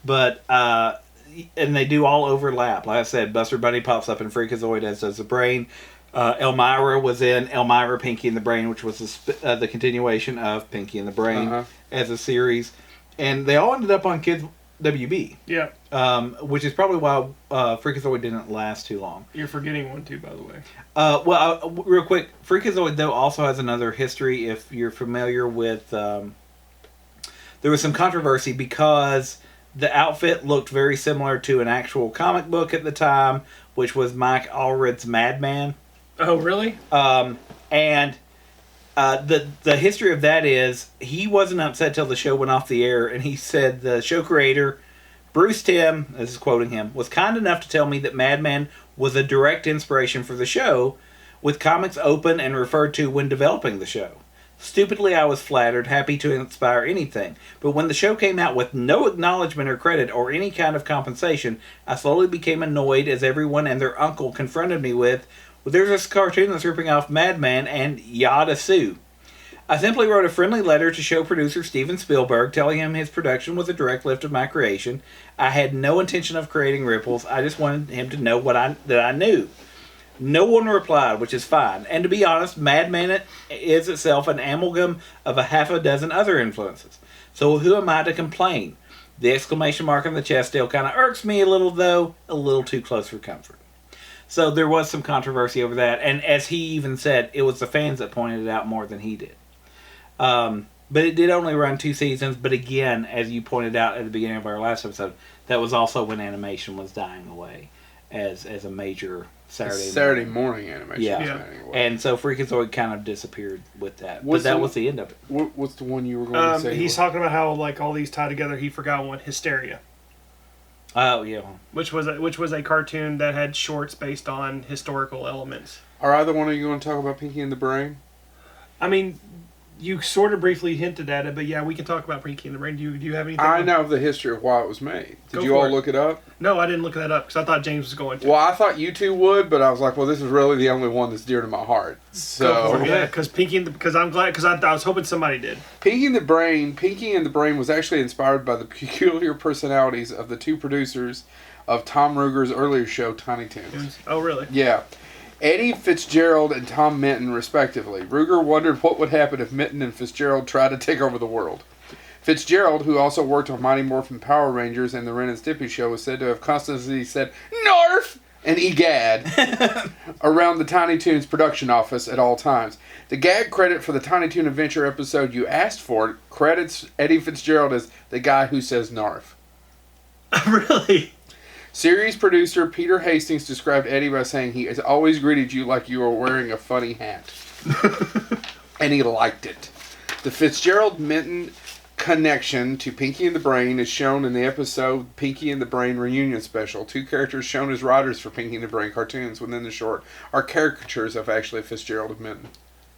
But, and they do all overlap. Like I said, Buster Bunny pops up in Freakazoid, as does the Brain. Elmira was in Elmira, Pinky and the Brain, which was the continuation of Pinky and the Brain as a series. And they all ended up on Kids WB. Yeah. Which is probably why Freakazoid didn't last too long. You're forgetting one too, by the way. Real quick, Freakazoid though also has another history. If you're familiar with, there was some controversy because the outfit looked very similar to an actual comic book at the time, which was Mike Allred's Madman. Oh, really? The history of that is he wasn't upset till the show went off the air, and he said the show creator, Bruce Timm, this is quoting him, was kind enough to tell me that Madman was a direct inspiration for the show, with comics open and referred to when developing the show. Stupidly, I was flattered, happy to inspire anything. But when the show came out with no acknowledgement or credit or any kind of compensation, I slowly became annoyed as everyone and their uncle confronted me with, "Well, there's this cartoon that's ripping off Madman and yada sue." I simply wrote a friendly letter to show producer Steven Spielberg telling him his production was a direct lift of my creation. I had no intention of creating ripples. I just wanted him to know that I knew. No one replied, which is fine. And to be honest, Madman is itself an amalgam of a half a dozen other influences. So who am I to complain? The exclamation mark on the chest still kind of irks me a little, though. A little too close for comfort. So there was some controversy over that. And as he even said, it was the fans that pointed it out more than he did. But it did only run 2 seasons. But again, as you pointed out at the beginning of our last episode, that was also when animation was dying away as a major Saturday morning animation. Yeah. And so Freakazoid kind of disappeared with that. Was but that was the end of it. What's the one you were going to say? He's talking about how like all these tie together. He forgot one, Hysteria. Oh, yeah. Which was a cartoon that had shorts based on historical elements. Are either one of you going to talk about Pinky and the Brain? I mean, you sort of briefly hinted at it, but yeah, we can talk about Pinky and the Brain. Do you have anything? I know the history of why it was made. Did you all look it up? No, I didn't look that up because I thought James was going to. Well, I thought you two would, but I was like, well, this is really the only one that's dear to my heart. So yeah, because I'm glad because I was hoping somebody did. Pinky and the Brain was actually inspired by the peculiar personalities of the two producers of Tom Ruger's earlier show, Tiny Toons. Oh, really? Yeah. Eddie Fitzgerald and Tom Minton, respectively. Ruger wondered what would happen if Minton and Fitzgerald tried to take over the world. Fitzgerald, who also worked on Mighty Morphin Power Rangers and the Ren and Stimpy show, was said to have constantly said, "Narf!" and "Egad" around the Tiny Toons production office at all times. The gag credit for the Tiny Toon Adventure episode you asked for credits Eddie Fitzgerald as the guy who says "Narf." Really? Series producer Peter Hastings described Eddie by saying he has always greeted you like you were wearing a funny hat. And he liked it. The Fitzgerald-Minton connection to Pinky and the Brain is shown in the episode Pinky and the Brain Reunion Special. 2 characters shown as writers for Pinky and the Brain cartoons within the short are caricatures of actually Fitzgerald and Minton.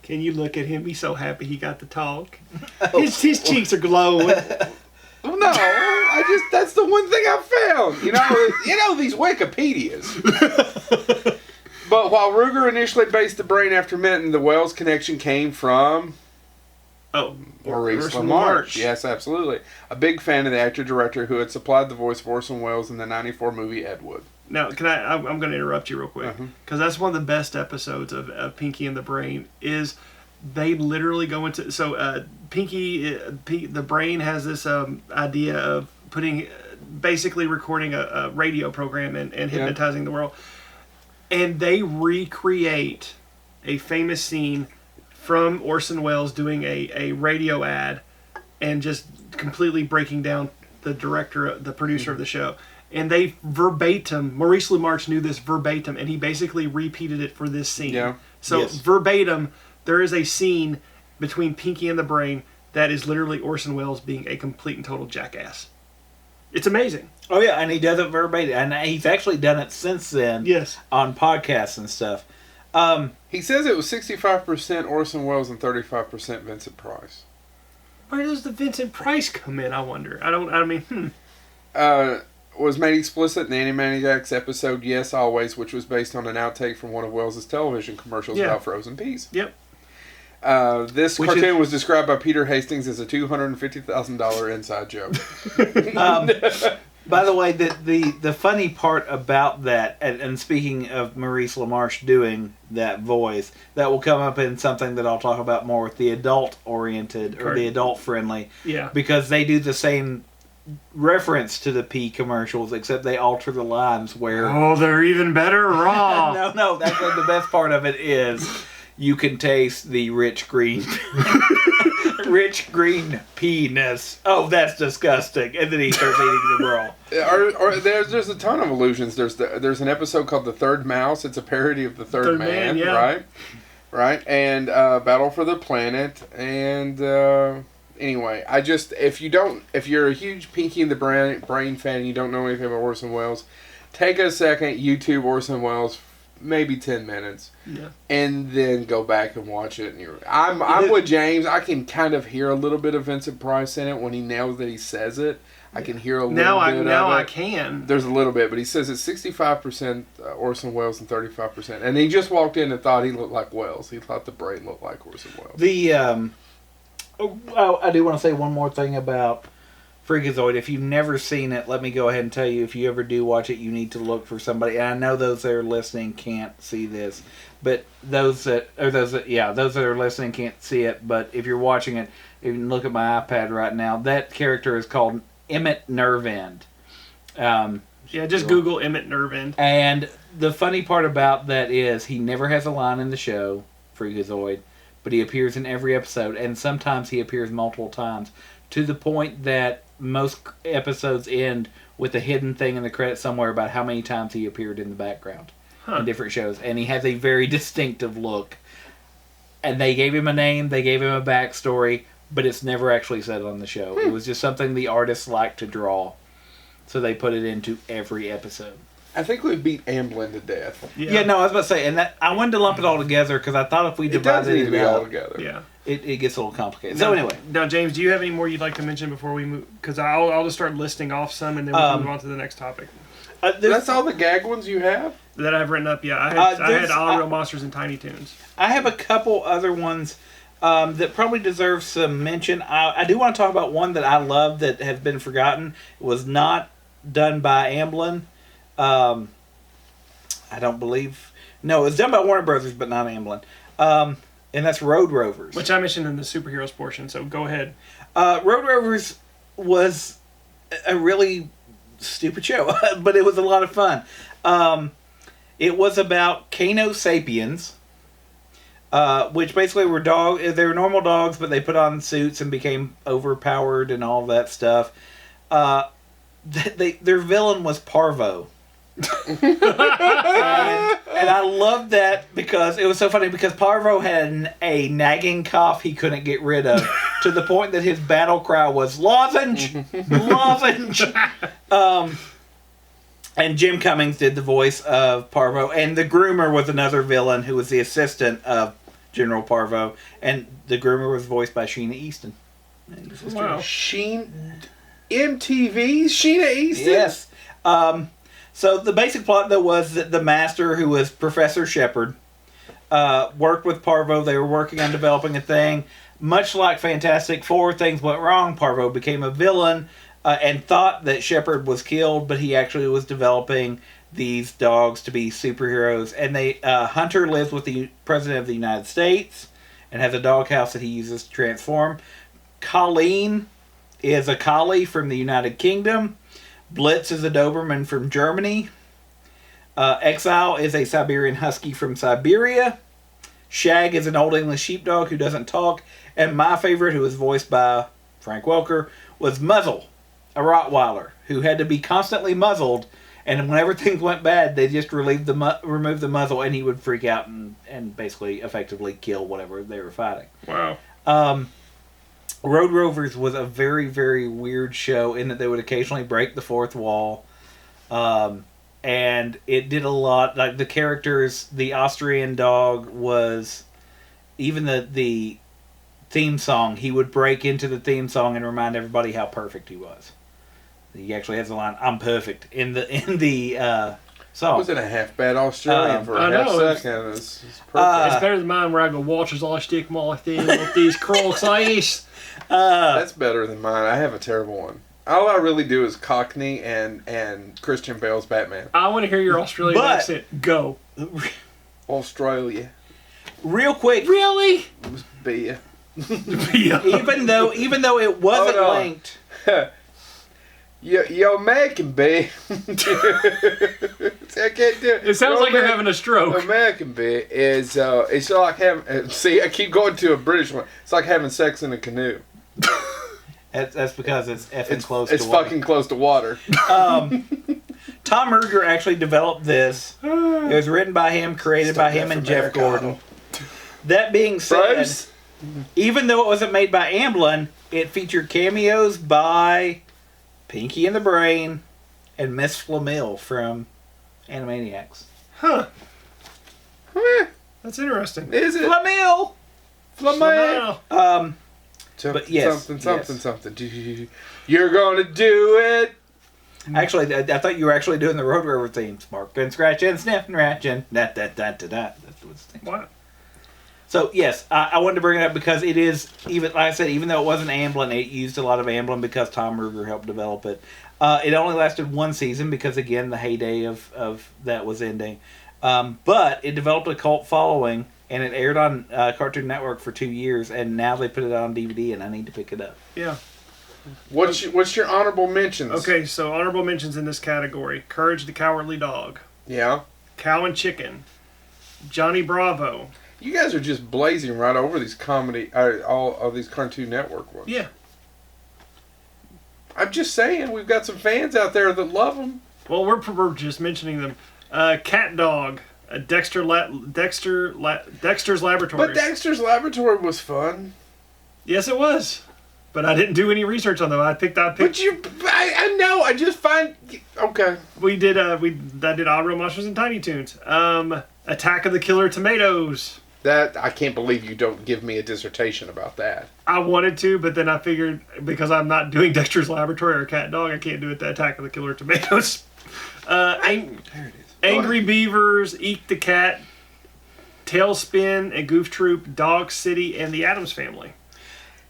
Can you look at him? He's so happy he got to talk. His cheeks are glowing. Well, no, that's the one thing I found. You know these Wikipedias. But But while Ruger initially based the brain after Minton, the Wells connection came from Maurice LaMarche. Yes, absolutely. A big fan of the actor-director who had supplied the voice of Orson Welles in the 94 movie Ed Wood. Now, I'm going to interrupt you real quick. Because that's one of the best episodes of Pinky and the Brain is they literally go into... So, the Brain has this idea of putting... basically recording a radio program and hypnotizing the world. And they recreate a famous scene from Orson Welles doing a radio ad and just completely breaking down the producer of the show. And they verbatim, Maurice LaMarche knew this verbatim, and he basically repeated it for this scene. Yeah. So verbatim, there is a scene between Pinky and the Brain that is literally Orson Welles being a complete and total jackass. It's amazing. Oh, yeah, and he does it verbatim. And he's actually done it since then. Yes. On podcasts and stuff. He says it was 65% Orson Welles and 35% Vincent Price. Where does the Vincent Price come in, I wonder? Was made explicit in the Animaniacs episode Yes Always, which was based on an outtake from one of Welles' television commercials about frozen peas. Yep. This cartoon was described by Peter Hastings as a $250,000 inside joke. By the way, the funny part about that, and speaking of Maurice LaMarche doing that voice, that will come up in something that I'll talk about more with the adult-oriented or the adult-friendly. Yeah. Because they do the same reference to the pea commercials, except they alter the lines where... Oh, they're even better raw. No, that's what the best part of it is. You can taste the rich green penis. Oh, that's disgusting. And then he starts eating the raw. Or there's a ton of illusions. There's an episode called The Third Mouse. It's a parody of The Third Man, yeah. Right? And Battle for the Planet. And anyway, if you're a huge Pinky and the Brain fan and you don't know anything about Orson Welles, take a second, YouTube Orson Welles, maybe 10 minutes, and then go back and watch it. And I'm with James. I can kind of hear a little bit of Vincent Price in it when he nails that he says it. I can hear a little bit of it. Now I can. There's a little bit, but he says it's 65% Orson Welles and 35%. And he just walked in and thought he looked like Welles. He thought the Brain looked like Orson Welles. I do want to say one more thing about Freakazoid. If you've never seen it, let me go ahead and tell you, if you ever do watch it, you need to look for somebody. And I know those that are listening can't see this, but those that are listening can't see it. But if you're watching it, if you can look at my iPad right now, that character is called Emmett Nervend. Just Google Emmett Nervend. And the funny part about that is he never has a line in the show, Freakazoid, but he appears in every episode, and sometimes he appears multiple times, to the point that most episodes end with a hidden thing in the credits somewhere about how many times he appeared in the background in different shows. And he has a very distinctive look. And they gave him a name, they gave him a backstory, but it's never actually said on the show. It was just something the artists liked to draw. So they put it into every episode. I think we beat Amblin to death. Yeah, no, I was about to say, and that I wanted to lump it all together because I thought if we divided it all together, it gets a little complicated. So anyway, now James, do you have any more you'd like to mention before we move? Because I'll just start listing off some, and then we'll move on to the next topic. That's all the gag ones you have that I've written up. Yeah, I had All Real Monsters and Tiny Toons. I have a couple other ones that probably deserve some mention. I do want to talk about one that I love that has been forgotten. It was not done by Amblin. I don't believe... No, it was done by Warner Brothers, but not Amblin. And that's Road Rovers. Which I mentioned in the superheroes portion, so go ahead. Road Rovers was a really stupid show, but it was a lot of fun. It was about Kano Sapiens, which basically were they were normal dogs, but they put on suits and became overpowered and all that stuff. Their villain was Parvo. and I loved that because it was so funny because Parvo had a nagging cough he couldn't get rid of to the point that his battle cry was lozenge, lozenge. And Jim Cummings did the voice of Parvo, and the groomer was another villain who was the assistant of General Parvo, and the groomer was voiced by Sheena Easton. Wow. MTV's Sheena Easton? Yes. So the basic plot, though, was that the master, who was Professor Shepard, worked with Parvo. They were working on developing a thing. Much like Fantastic Four, things went wrong. Parvo became a villain and thought that Shepard was killed, but he actually was developing these dogs to be superheroes. And Hunter lives with the President of the United States and has a doghouse that he uses to transform. Colleen is a collie from the United Kingdom. Blitz is a Doberman from Germany. Exile is a Siberian Husky from Siberia. Shag is an Old English sheepdog who doesn't talk. And my favorite, who was voiced by Frank Welker, was Muzzle, a Rottweiler, who had to be constantly muzzled. And whenever things went bad, they just remove the muzzle, and he would freak out and basically effectively kill whatever they were fighting. Wow. Road Rovers was a very, very weird show in that they would occasionally break the fourth wall. And it did a lot. Like the characters, the Austrian dog was... Even the theme song, he would break into the theme song and remind everybody how perfect he was. He actually has the line, "I'm perfect," in the song. Wasn't a half bad Australian for I a half know, second. It's perfect. It's better than mine where I go, watch as I stick my thing with these crocs ice. That's better than mine. I have a terrible one. All I really do is Cockney and Christian Bale's Batman. I want to hear your Australian accent. Go. Australia. Real quick. Really? It was beer. even though it wasn't linked. Yo, American beer. I can't do it. It sounds like you're having a stroke. American beer is it's like having. See, I keep going to a British one. It's like having sex in a canoe. That's because it's effing close. It's to water. fucking close to water. Tom Ruegger actually developed this. It was written by him, created by him, and Jeff Gordon. That being said, Rose? Even though it wasn't made by Amblin, it featured cameos by Pinky and the Brain and Miss Flamel from Animaniacs. Huh. Eh, That's interesting. is it? Flamel! Flamel. But yes, something. You're gonna do it. Actually, I thought you were actually doing the Road Rover theme. Mark and scratch and sniff and ratch and that. That's what's the thing. What? So yes, I wanted to bring it up because it is, even like I said, even though it wasn't Amblin, it used a lot of Amblin because Tom Ruegger helped develop it. It only lasted one season because again the heyday of that was ending. But it developed a cult following and it aired on Cartoon Network for 2 years, and now they put it on DVD and I need to pick it up. Yeah. What's your honorable mentions? Okay, so honorable mentions in this category: Courage the Cowardly Dog, Yeah. Cow and Chicken, Johnny Bravo. You guys are just blazing right over these comedy, all of these Cartoon Network ones. Yeah. I'm just saying, we've got some fans out there that love them. Well, we're just mentioning them. Cat Dog, Dexter's Laboratory. But Dexter's Laboratory was fun. Yes, it was. But I didn't do any research on them. I picked. But I know. I just find okay. I did Odd Real Monsters and Tiny Toons. Attack of the Killer Tomatoes. That I can't believe you don't give me a dissertation about that. I wanted to, but then I figured because I'm not doing Dexter's Laboratory or Cat Dog, I can't do it. The Attack of the Killer Tomatoes. There it is. Angry Beavers, Eek the Cat, Tailspin, and Goof Troop, Dog City, and the Addams Family.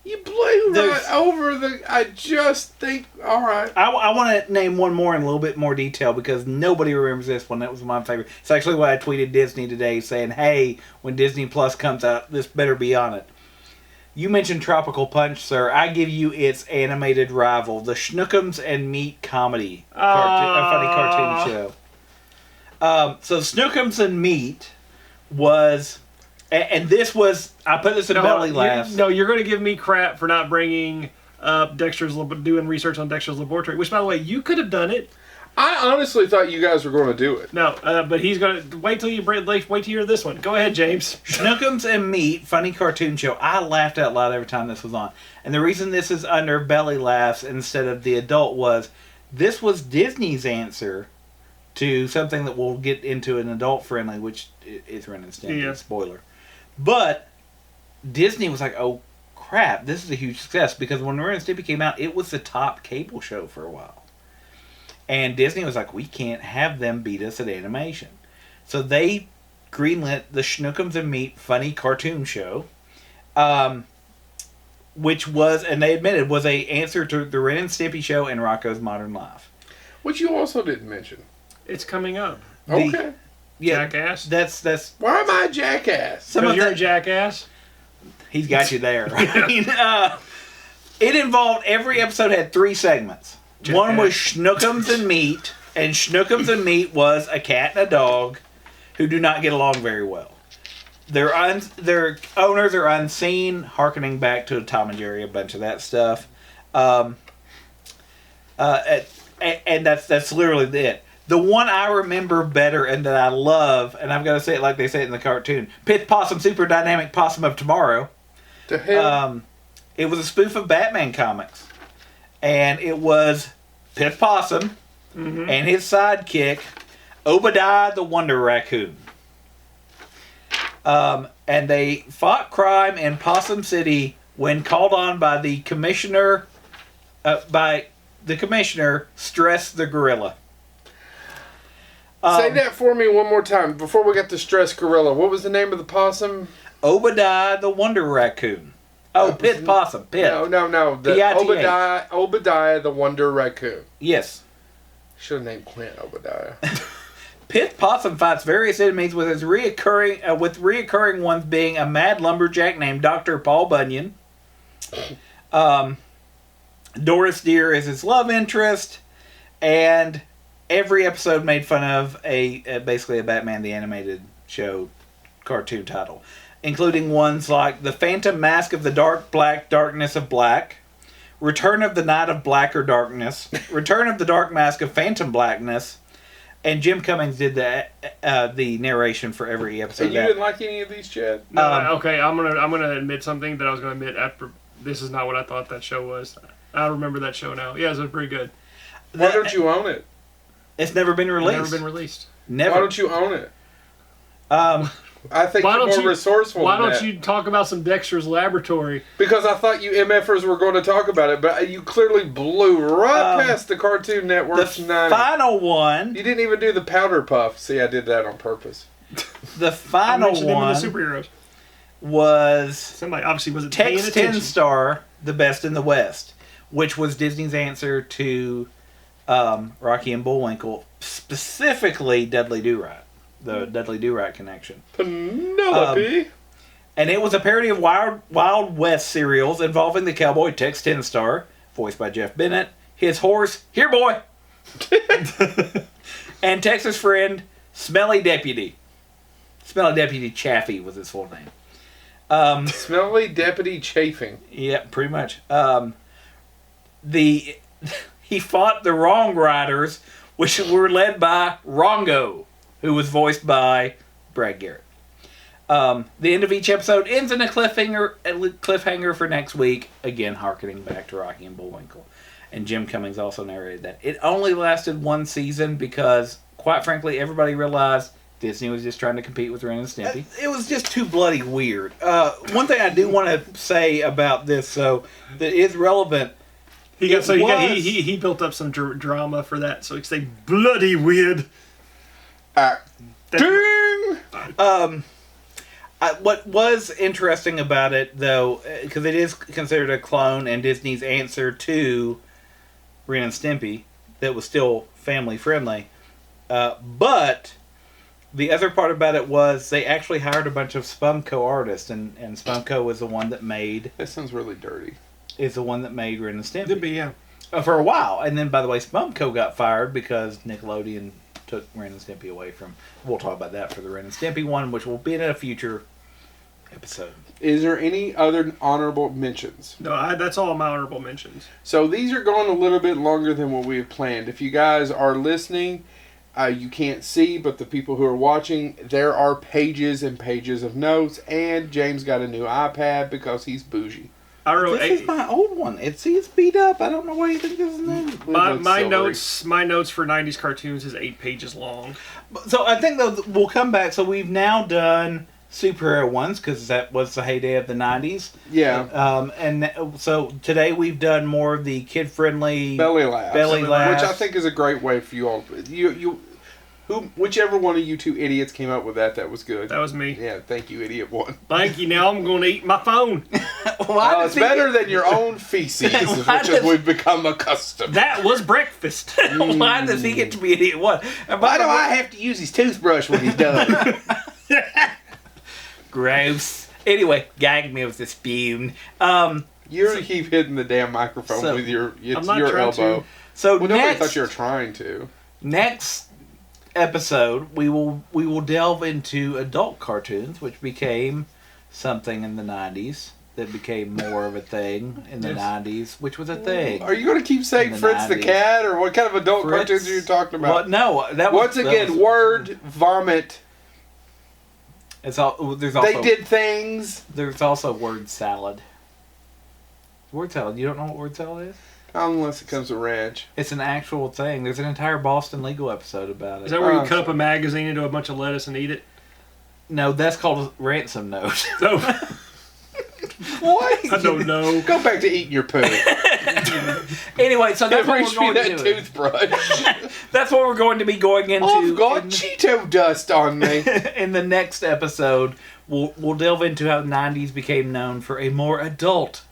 You blew right over the. I just think. All right. I want to name one more in a little bit more detail because nobody remembers this one. That was my favorite. It's actually why I tweeted Disney today saying, "Hey, when Disney Plus comes out, this better be on it." You mentioned Tropical Punch, sir. I give you its animated rival, the Schnookums and Meat comedy, a funny cartoon show. So Snookums and Meat was, and this was, I put this in Belly Laughs. You're going to give me crap for not bringing up doing research on Dexter's Laboratory, which, by the way, you could have done it. I honestly thought you guys were going to do it. No, but he's going to wait till you hear this one. Go ahead, James. Snookums and Meat, funny cartoon show. I laughed out loud every time this was on. And the reason this is under Belly Laughs instead of the adult was this was Disney's answer to something that we'll get into an adult friendly, which is Ren and Stimpy. Yeah. Spoiler. But Disney was like, oh crap, this is a huge success because when Ren and Stimpy came out, it was the top cable show for a while. And Disney was like, we can't have them beat us at animation. So they greenlit the Schnookums and Meat funny cartoon show, which was, and they admitted, was a answer to the Ren and Stimpy show and Rocko's Modern Life. Which you also didn't mention. It's coming up. Okay. Jackass. That's Why am I a jackass? Because you're a jackass. He's got you there. I mean, it involved, every episode had 3 segments. Jackass. One was Schnookums and Meat, and Schnookums and Meat was a cat and a dog who do not get along very well. Their owners are unseen, harkening back to Tom and Jerry, a bunch of that stuff. And that's literally it. The one I remember better and that I love, and I've got to say it like they say it in the cartoon, Pith Possum Super Dynamic Possum of Tomorrow. The hell? It was a spoof of Batman comics. And it was Pith Possum and his sidekick, Obadiah the Wonder Raccoon. And they fought crime in Possum City when called on by the commissioner, Stress the Gorilla. Say that for me one more time before we get to Stress Gorilla. What was the name of the possum? Obadiah the Wonder Raccoon. Oh, Pith Possum. Pith. No. P-I-T-H. Obadiah the Wonder Raccoon. Yes. Should have named Clint Obadiah. Pith Possum fights various enemies with his reoccurring ones being a mad lumberjack named Dr. Paul Bunyan. Doris Deer is his love interest, and every episode made fun of basically a Batman the Animated Show cartoon title, including ones like The Phantom Mask of the Dark Black Darkness of Black, Return of the Night of Blacker Darkness, Return of the Dark Mask of Phantom Blackness, and Jim Cummings did the narration for every episode. And you didn't like any of these, Chad? No, okay, I'm gonna admit something that I was gonna admit after. This is not what I thought that show was. I remember that show now. Yeah, it was pretty good. Why don't you own it? It's never been released. Never been released. Never. Why don't you own it? I think you're more resourceful Why than don't that. you talk about some Dexter's Laboratory? Because I thought you MFers were going to talk about it, but you clearly blew right past the Cartoon Network's The 90s. final one. You didn't even do the Powder Puff. See, I did that on purpose. The final them in one the superheroes. was Somebody obviously wasn't paying Tex attention. 10 Star, The Best in the West, which was Disney's answer to Rocky and Bullwinkle, specifically Dudley Do-Right, the Dudley Do-Right connection. Penelope. And it was a parody of Wild West serials involving the cowboy Tex 10 Star, voiced by Jeff Bennett, his horse, Here Boy, and Texas friend, Smelly Deputy. Smelly Deputy Chaffee was his full name. Smelly Deputy Chafing. Yeah, pretty much. He fought the Wrong Riders, which were led by Rongo, who was voiced by Brad Garrett. The end of each episode ends in a cliffhanger for next week, again harkening back to Rocky and Bullwinkle. And Jim Cummings also narrated that. It only lasted one season because, quite frankly, everybody realized Disney was just trying to compete with Ren and Stimpy. It was just too bloody weird. One thing I do want to say about this, that is relevant. He built up some drama for that, so he could say bloody weird. Ding! What was interesting about it, though, because it is considered a clone and Disney's answer to Ren and Stimpy, that was still family friendly, but the other part about it was they actually hired a bunch of Spumco artists, and Spumco was the one that made... That sounds really dirty. Is the one that made Ren and Stimpy. Could be, yeah. For a while. And then, by the way, Spumco got fired because Nickelodeon took Ren and Stimpy away from... We'll talk about that for the Ren and Stimpy one, which will be in a future episode. Is there any other honorable mentions? No, that's all my honorable mentions. So these are going a little bit longer than what we have planned. If you guys are listening, you can't see, but the people who are watching, there are pages and pages of notes, and James got a new iPad because he's bougie. I wrote This is my old one. It's beat up. I don't know why you think this is new. my notes for 90s cartoons is 8 pages long. So I think, though, we'll come back. So we've now done superhero ones because that was the heyday of the 90s. Yeah. So today we've done more of the kid-friendly Belly laughs. laughs. Which I think is a great way for you all. Whichever one of you two idiots came up with that was good. That was me. Yeah, thank you, idiot one. Thank you. Now I'm going to eat my phone. Why It's better than your own feces, which is we've become accustomed. That was breakfast. Why does he get to be idiot one? And Why do I have to use his toothbrush when he's done? Gross. Anyway, gag me with the spoon. You keep hitting the damn microphone So- with your I'm not your trying elbow. to. So Well, nobody next, thought you were trying to. next episode, we will delve into adult cartoons, which became something in the 90s. That became more of a thing in the 90s, which was a thing. Are you going to keep saying In the Fritz the 90s. cat, or what kind of adult Fritz- cartoons are you talking about? Well, no, that was Once again, word, vomit. It's all. There's also They did things. There's also word salad. Word salad. You don't know what word salad is? Unless it comes to ranch. It's an actual thing. There's an entire Boston Legal episode about it. Is that where you cut up a magazine into a bunch of lettuce and eat it? No, that's called a ransom note. So, What? I don't know. Go back to eating your poo. Anyway, so that's what Reach we're me going that to do. toothbrush. That's what we're going to be going into. I've got Cheeto dust on me. In the next episode, we'll delve into how the 90s became known for a more adult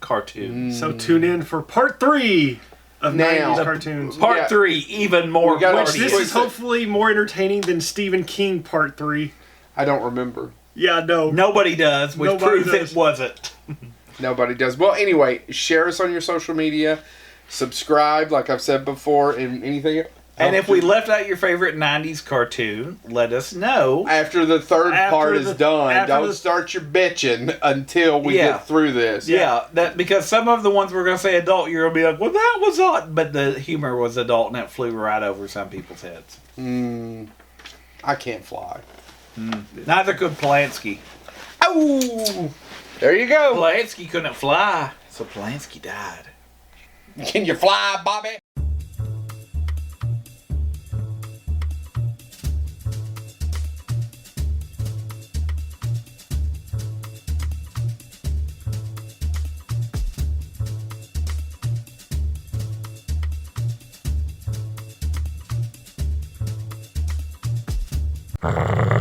cartoon. So tune in for part 3 of Now. 90s cartoons. Part 3, even more We gotta- Which this cartoon. is hopefully more entertaining than Stephen King part 3. I don't remember. Yeah, no. Nobody does, which Nobody proves does. it wasn't. Nobody does. Well, anyway, share us on your social media. Subscribe, like I've said before, and anything. And if we left out your favorite 90s cartoon, let us know. After the third After part is the- done, after don't the- start your bitching until we Yeah. get through this. Yeah, that because some of the ones we're going to say adult, you're going to be like, well, that was odd. But the humor was adult, and it flew right over some people's heads. I can't fly. Neither could Polanski. Oh! There you go. Polanski couldn't fly, so Polanski died. Can you fly, Bobby? Ah.